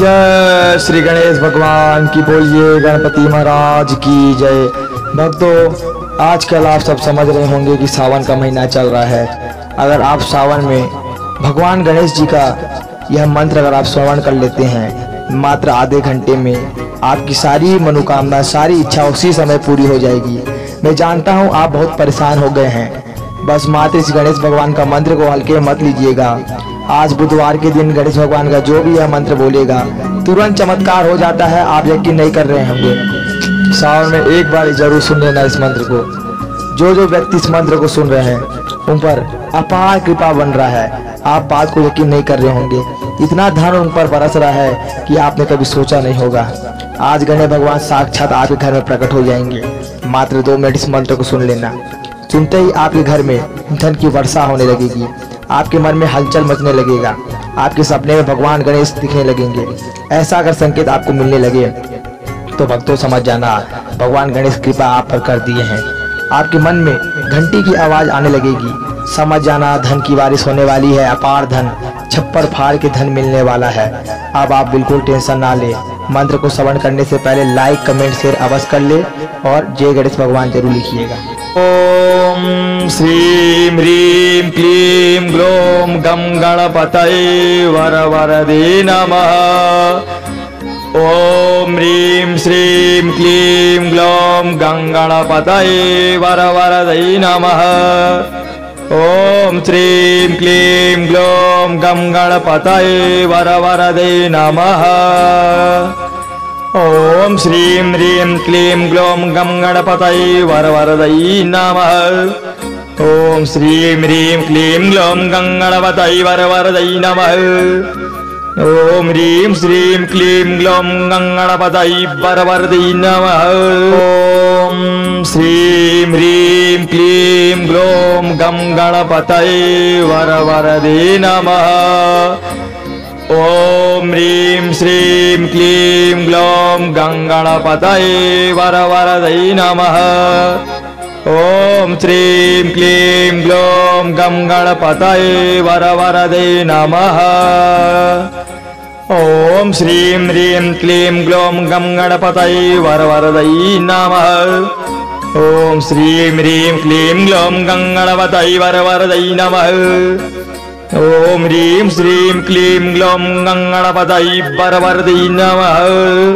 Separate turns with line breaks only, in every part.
जय श्री गणेश भगवान की बोलिए, गणपति महाराज की जय। भक्तों, आजकल आप सब समझ रहे होंगे कि सावन का महीना चल रहा है। अगर आप सावन में भगवान गणेश जी का यह मंत्र अगर आप श्रवण कर लेते हैं, मात्र आधे घंटे में आपकी सारी मनोकामना, सारी इच्छा उसी समय पूरी हो जाएगी। मैं जानता हूँ आप बहुत परेशान हो गए हैं, बस मात्र इस गणेश भगवान का मंत्र को हल्के मत लीजिएगा। आज बुधवार के दिन गणेश भगवान का जो भी यह मंत्र बोलेगा तुरंत चमत्कार हो जाता है। आप यकीन नहीं कर रहे होंगे, सावन में एक बार जरूर सुन लेना इस मंत्र को। जो जो व्यक्ति इस मंत्र को सुन रहे हैं उन पर अपार कृपा बन रहा है। आप बात को यकीन नहीं कर रहे होंगे, इतना धन उन पर बरस रहा है कि आपने कभी सोचा नहीं होगा। आज गणेश भगवान साक्षात आपके घर में प्रकट हो जाएंगे। मात्र 2 मिनट इस मंत्र को सुन लेना, सुनते ही आपके घर में धन की वर्षा होने लगेगी। आपके मन में हलचल मचने लगेगा, आपके सपने में भगवान गणेश दिखने लगेंगे। ऐसा अगर संकेत आपको मिलने लगे तो भक्तों समझ जाना भगवान गणेश कृपा आप पर कर दिए हैं। आपके मन में घंटी की आवाज आने लगेगी, समझ जाना धन की बारिश होने वाली है। अपार धन, छप्पर फाड़ के धन मिलने वाला है। अब आप बिल्कुल टेंशन ना ले। मंत्र को श्रवण करने से पहले लाइक, कमेंट, शेयर अवश्य कर ले और जय गणेश भगवान जरूर लिखिएगा। ओम श्रीं ह्रीं क्लीं ग्लौं गं गणपतये वरवरदे नमः। ओम ह्रीं श्रीं क्लीं ग्लौं गं गणपतये वरवरदे नमः। ओम श्रीं क्लीं ग्लौं गं गणपतये वरवरदे नमः। ओम श्रीं ह्रीं क्लीं ग्लौं गं गणपतये वरवरदे नमः। ओम श्रीं ह्रीं क्लीं ग्लौं गं गणपतये वरवरदे नमः। ओम ह्रीं श्रीं क्लीं ग्लौं गं गणपतये वरवरदे नमः। ओम श्रीं ह्रीं क्लीं ग्लौं गं गणपतये वरवरदे नमः। ओम ह्रीं श्रीं क्लीं ग्लौं गं गणपतये वरवरदे नमः। ओम श्रीं क्लीं ग्लौं गं गणपतये वरवरदे नमः। ओम श्रीं ह्रीं क्लीं ग्लौं गं गणपतये वरवरदे नमः। ओम श्रीं ह्रीं क्लीं ग्लौं गं गणपतये वरवरदे नमः। ओम ह्रीं श्रीं क्लीं ग्लौं गं गणपतये वरवरदे नमः।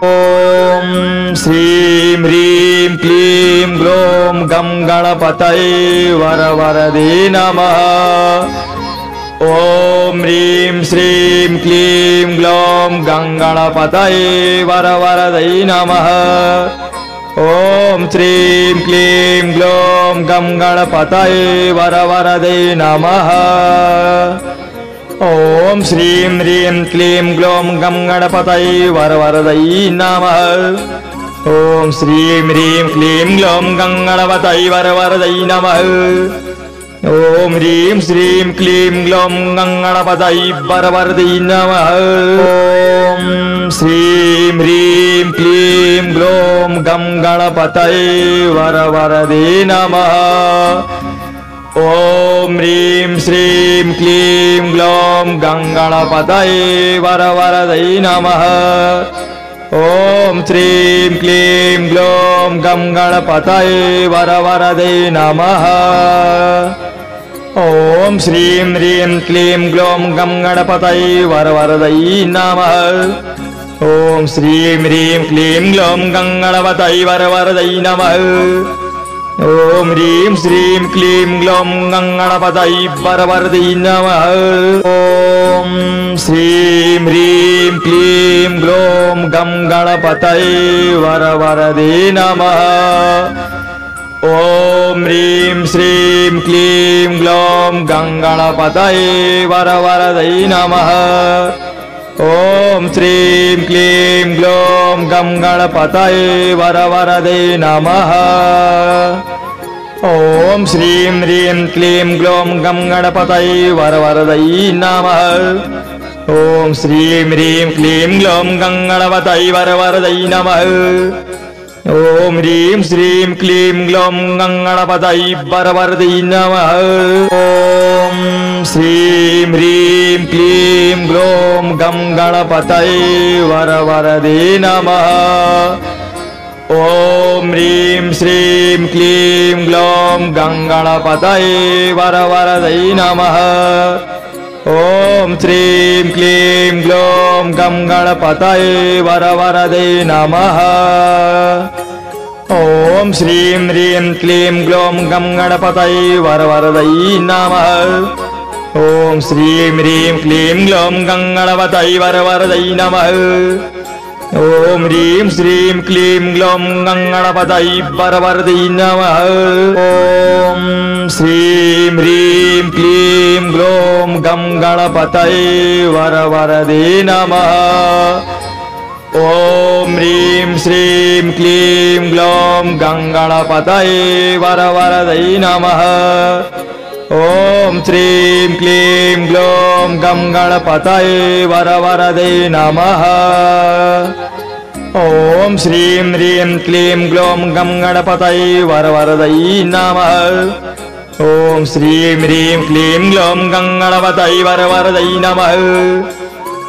ओम श्रीं ह्रीं क्लीं ग्लौं गं गणपतये वरवरदे नमः। ओम ह्रीं श्रीं क्लीं ग्लौं गं गणपतये वरवरदे नमः। ओम श्रीं क्लीं ग्लौं गं गणपतये वरवरदे नमः। ओम श्रीं ह्रीं क्लीं ग्लौं गं गणपतये वरवरदे नमः। ओम श्रीं ह्रीं क्लीं ग्लौं गं गणपतये वरवरदे नमः। ओम ह्रीं श्रीं क्लीं ग्लौं गं गणपतये वरवरदे नमः। ओम श्रीं ह्रीं क्लीं ग्लौं गं गणपतये वरवरदे नमः। ओम ह्रीं श्रीं क्लीं ग्लौं गं गणपतये वरवरदे नमः। ओम श्रीं क्लीं ग्लौं गं गणपतये वरवरदे नमः। ओम श्रीं ह्रीं क्लीं ग्लौं गं गणपतये वरवरदे नमः। ओम श्रीं ह्रीं क्लीं ग्लौं गं गणपतये वरवरदे नमः। ओम ह्रीं श्रीं क्लीं ग्लौं गं गणपतये वरवरदे नमः। ओम श्रीं ह्रीं क्लीं ग्लौं गं गणपतये वरवरदे नमः। ओम ह्रीं श्रीं क्लीं ग्लौं गं गणपतये वरवरदे नमः। ओम श्रीं क्लीं ग्लौं गं गणपतये वरवरदे नमः। ओम श्रीं ह्रीं क्लीं ग्लौं गं गणपतये वरवरदे नमः। ओम श्रीं ह्रीं क्लीं ग्लौं गं गणपतये वरवरदे नमः। ओम ह्रीं श्रीं क्लीं ग्लौं गं गणपतये वरवरदे नमः। ओम श्रीं ह्रीं क्लीं ग्लौं गं गणपतये वरवरदे नमः। ॐ ह्रीं श्रीं क्लीं ग्लौं गं गणपतये वरवरदे नमः। ॐ श्रीं क्लीं ग्लौं गं गणपतये वरवरदे नमः। ॐ श्रीं ह्रीं क्लीं ग्लौं गं गणपतये वरवरदे नमः। ॐ श्रीं ह्रीं क्लीं ग्लौं गं गणपतये वरवरदे नमः। ॐ ह्रीं श्रीं क्लीं ग्लौं गं गणपतये वरवरदे नमः। ॐ श्रीं ह्रीं क्लीं ग्लौं गं गणपतये वरवरदे नमः। ॐ ह्रीं श्रीं क्लीं ग्लौं गं गणपतये वरवरदे नमः। ॐ श्रीं क्लीं ग्लौं गं गणपतये वरवरदे नमः। ॐ श्रीं ह्रीं क्लीं ग्लौं गं गणपतये वरवरदे नमः। ॐ श्रीं ह्रीं क्लीं ग्लौं गं गणपतये वरवरदे नमः।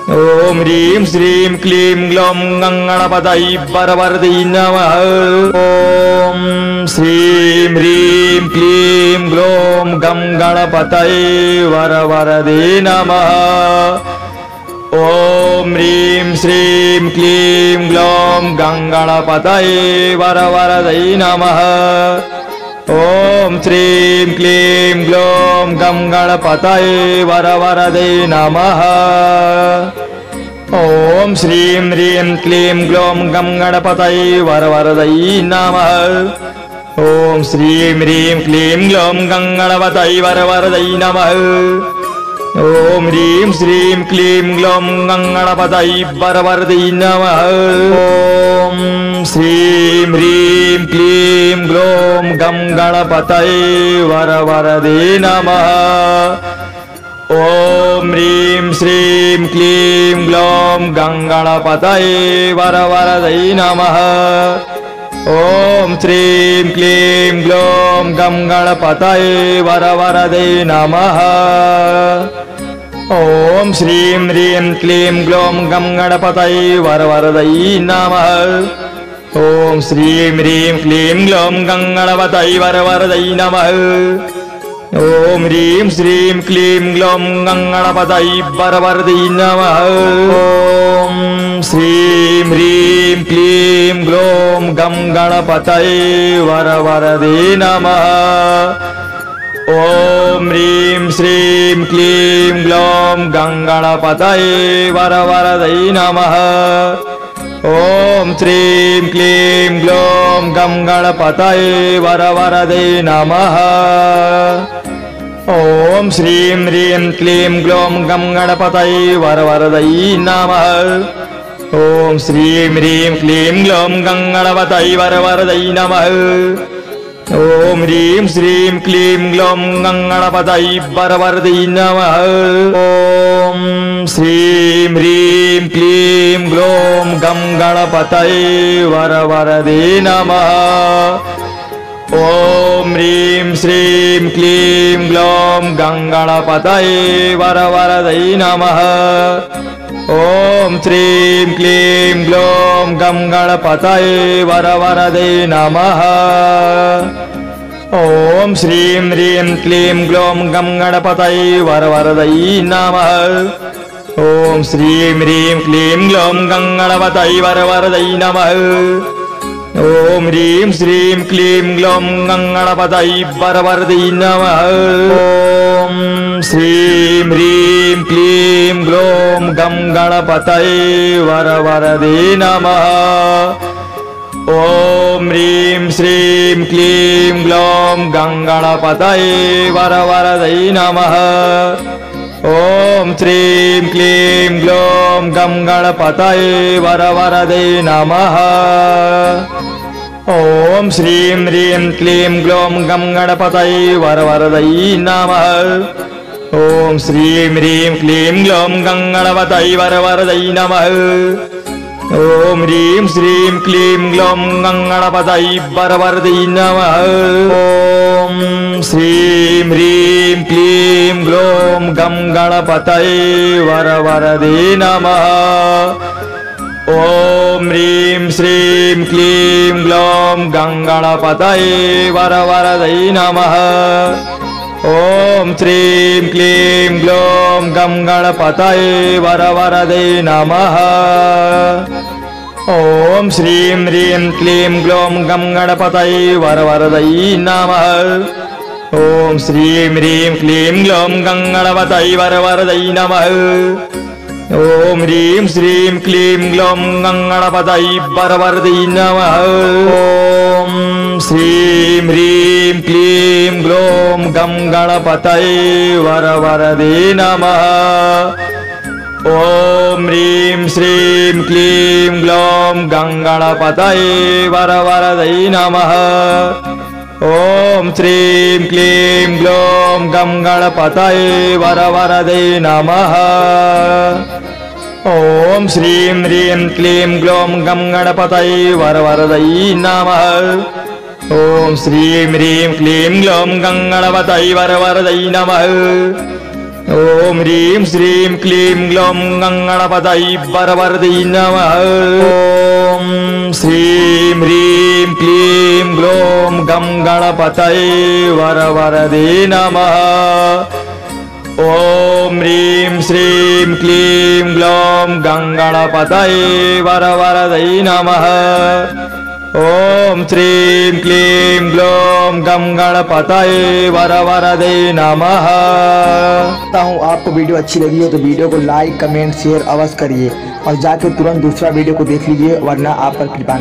ॐ ह्रीं श्रीं क्लीं ग्लौं गं गणपतये वरवरदे नमः। ॐ श्रीं ह्रीं क्लीं ग्लौं गं गणपतये वरवरदे नमः। ॐ ह्रीं श्रीं क्लीं ग्लौं गं गणपतये वरवरदे नमः। ॐ श्रीं क्लीं ग्लौं गं गणपतये वरवरदे नमः। ॐ श्रीं ह्रीं क्लीं ग्लौं गं गणपतये वरवरदे नमः। ॐ श्रीं ह्रीं क्लीं ग्लौं गं गणपतये वरवरदे नमः। ॐ ह्रीं श्रीं क्लीं ग्लौं गं गणपतये वरवरदे नमः। ॐ श्रीं ह्रीं क्लीं ग्लौं गं गणपतये वरवरदे नमः। ॐ ह्रीं श्रीं क्लीं ग्लौं गं गणपतये वरवरदे नमः। ॐ श्रीं क्लीं ग्लौं गं गणपतये वरवरदे नमः। ॐ श्रीं ह्रीं क्लीं ग्लौं गं गणपतये वरवरदे नमः। ॐ श्रीं ह्रीं क्लीं ग्लौं गं गणपतये वरवरदे नमः। ॐ ह्रीं श्रीं क्लीं ग्लौं गं गणपतये वरवरदे नमः। ॐ श्रीं ह्रीं क्लीं ग्लौं गं गणपतये वरवरदे नमः। ॐ ह्रीं श्रीं क्लीं ग्लौं गं गणपतये वरवरदे नमः। ॐ श्रीं क्लीं ग्लौं गं गणपतये वरवरदे नमः। ॐ श्रीं ह्रीं क्लीं ग्लौं गं गणपतये वरवरदे नमः। ॐ श्रीं ह्रीं क्लीं ग्लौं गं गणपतये वरवरदे नमः। ॐ ह्रीं श्रीं क्लीं ग्लौं गं गणपतये वरवरदे नमः। ॐ श्रीं ह्रीं क्लीं ग्लौं गं गणपतये वरवरदे नमः। ॐ ह्रीं श्रीं क्लीं ग्लौं गं गणपतये वरवरदे नमः। ॐ श्रीं क्लीं ग्लौं गं गणपतये वरवरदे नमः। ॐ श्रीं ह्रीं क्लीं ग्लौं गं गणपतये वरवरदे नमः। ॐ श्रीं ह्रीं क्लीं ग्लौं गं गणपतये वरवरदे नमः। ॐ ह्रीं श्रीं क्लीं ग्लौं गं गणपतये वरवरदे नमः। ॐ श्रीं ह्रीं क्लीं ग्लौं गं गणपतये वरवरदे नमः। ॐ ह्रीं श्रीं क्लीं ग्लौं गं गणपतये वरवरदे नमः। ॐ श्रीं क्लीं ग्लौं गं गणपतये वरवरदे नमः। ॐ श्रीं ह्रीं क्लीं ग्लौं गं गणपतये वरवरदे नमः। ॐ श्रीं ह्रीं क्लीं ग्लौं गं गणपतये वरवरदे नमः। ॐ ह्रीं श्रीं क्लीं ग्लौं गं गणपतये वरवरदे नमः। ॐ श्रीं ह्रीं क्लीं ग्लौं गं गणपतये वरवरदे नमः। ॐ ह्रीं श्रीं क्लीं ग्लौं गं गणपतये वरवरदे नमः। ॐ श्रीं क्लीं ग्लौं गं गणपतये वरवरदे नमः। ॐ श्रीं ह्रीं क्लीं ग्लौं गं गणपतये वरवरदे नमः। ॐ श्रीं ह्रीं क्लीं ग्लौं गं गणपतये वरवरदे नमः। ॐ ह्रीं श्रीं क्लीं ग्लौं गं गणपतये वरवरदे नमः। ॐ श्रीं ह्रीं क्लीं ग्लौं गं गणपतये वरवरदे नमः। ॐ ह्रीं श्रीं क्लीं ग्लौं गं गणपतये वरवरदे नमः। ॐ श्रीं क्लीं ग्लौं गं गणपतये वरवरदे नमः। ॐ श्रीं ह्रीं क्लीं ग्लौं गं गणपतये वरवरदे नमः। ॐ श्रीं ह्रीं क्लीं ग्लौं गं गणपतये वरवरदे नमः। ॐ ह्रीं श्रीं क्लीं ग्लौं गं गणपतये वरवरदे नमः। ॐ श्रीं ह्रीं क्लीं ग्लौं गं गणपतये वरवरदे नमः। ॐ ह्रीं श्रीं क्लीं ग्लौं गं गणपतये वरवरदे नमः। ॐ श्रीं क्लीं ग्लौं गं गणपतये वरवरदे नमः।
आपको वीडियो अच्छी लगी हो तो वीडियो को लाइक कमेंट शेयर अवश्य करिए और जाकर तुरंत दूसरा वीडियो को देख लीजिए, वरना आप पर कृपा